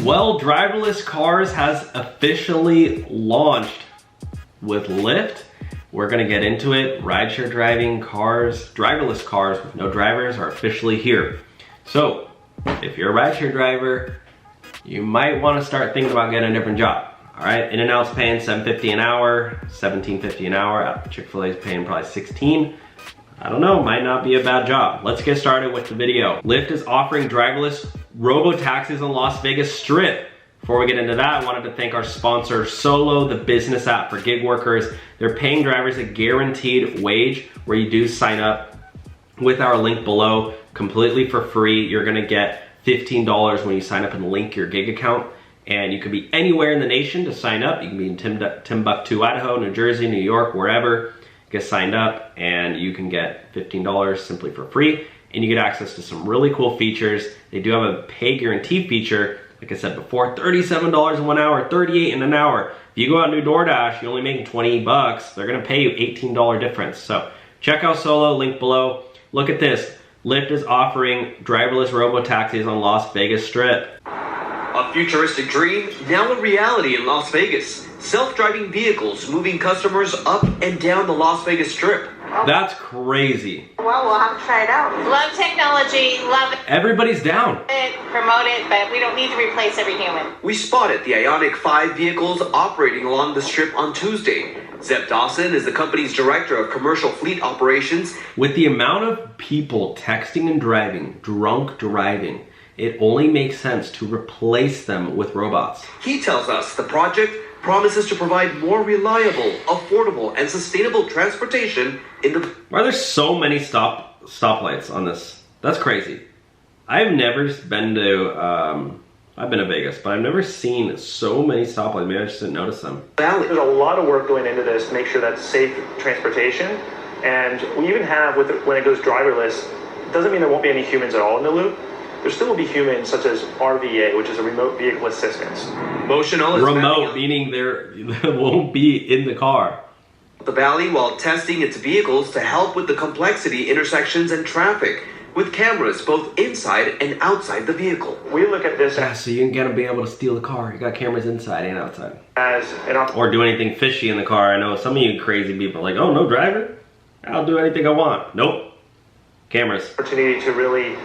Well, driverless cars has officially launched with Lyft. We're gonna get into it. Rideshare driving cars, driverless cars with no drivers are officially here. So, if you're a rideshare driver, you might wanna start thinking about getting a different job. All right, In-N-Out's paying $7.50 an hour, $17.50 an hour. Chick-fil-A's paying probably $16. I don't know, might not be a bad job. Let's get started with the video. Lyft is offering driverless robo-taxis on Las Vegas Strip. Before we get into that, I wanted to thank our sponsor, Solo, the business app for gig workers. They're paying drivers a guaranteed wage where you do sign up with our link below completely for free. You're gonna get $15 when you sign up and link your gig account. And you could be anywhere in the nation to sign up. You can be in Timbuktu, Idaho, New Jersey, New York, wherever. Get signed up and you can get $15 simply for free. And you get access to some really cool features. They do have a pay guarantee feature. Like I said before, $37 in 1 hour, $38 in an hour. If you go out and do DoorDash, you're only making 20 bucks. They're gonna pay you $18 difference. So check out Solo, link below. Look at this. Lyft is offering driverless robo-taxis on Las Vegas Strip. A futuristic dream, now a reality in Las Vegas. Self-driving vehicles moving customers up and down the Las Vegas Strip. That's crazy. Well, we'll have to try it out. Love technology, love Everybody's down. it, promote it, but we don't need to replace every human. We spotted the Ioniq 5 vehicles operating along the Strip on Tuesday. Zeb Dawson is the company's director of commercial fleet operations. With the amount of people texting and driving, drunk driving, it only makes sense to replace them with robots. He tells us the project promises to provide more reliable, affordable, and sustainable transportation in the... Why are there so many stoplights on this? That's crazy. I've never been to, I've been to Vegas, but I've never seen so many stoplights. Maybe I just didn't notice them. Valley. There's a lot of work going into this to make sure that's safe transportation. And we even have, when it goes driverless, it doesn't mean there won't be any humans at all in the loop. There still will be humans, such as RVA, which is a remote vehicle assistance. Motional is remote, meaning they won't be in the car. The Valley while testing its vehicles to help with the complexity, intersections, and traffic, with cameras both inside and outside the vehicle. We look at this Yeah, so you're gonna be able to steal the car. You got cameras inside and outside. as an Or do anything fishy in the car. I know some of you crazy people are like, oh, no driver? I'll do anything I want. Nope. Cameras. opportunity to really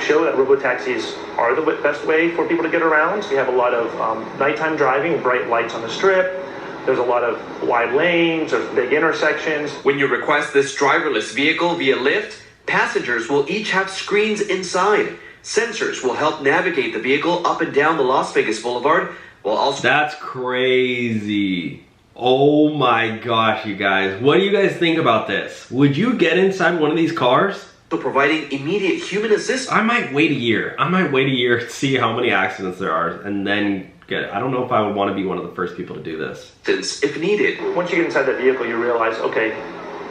show that robotaxis are the best way for people to get around. We have a lot of nighttime driving, bright lights on the Strip. There's a lot of wide lanes, there's big intersections. When you request this driverless vehicle via Lyft, passengers will each have screens inside. Sensors will help navigate the vehicle up and down the Las Vegas Boulevard, while also... That's crazy. Oh my gosh, you guys. What do you guys think about this? Would you get inside one of these cars? providing immediate human assistance. I might wait a year. I might wait a year to see how many accidents there are and then get it. I don't know if I would want to be one of the first people to do this. If needed. Once you get inside the vehicle, you realize, okay,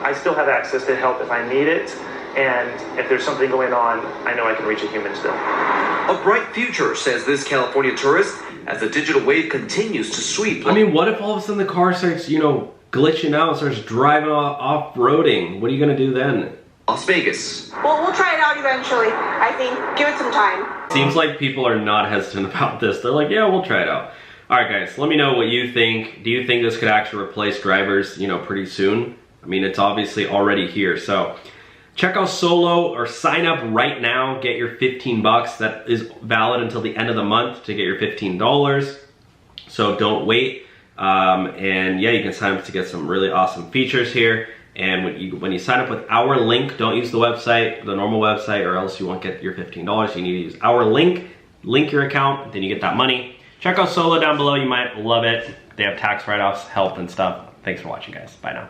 I still have access to help if I need it. And if there's something going on, I know I can reach a human still. A bright future, says this California tourist, as the digital wave continues to sweep. I mean, what if all of a sudden the car starts, glitching out, starts driving off-roading? What are you going to do then? Las Vegas. Well, we'll try it out eventually. I think. Give it some time. Seems like people are not hesitant about this. They're like, yeah, we'll try it out. All right, guys, let me know what you think. Do you think this could actually replace drivers, pretty soon? I mean, it's obviously already here. So check out Solo or sign up right now. Get your 15 bucks. That is valid until the end of the month to get your $15. So don't wait. And yeah, you can sign up to get some really awesome features here. And when you sign up with our link, don't use the website, the normal website, or else you won't get your $15. You need to use our link your account, then you get that money. Check out Solo down below. You might love it. They have tax write-offs, help, and stuff. Thanks for watching, guys. Bye now.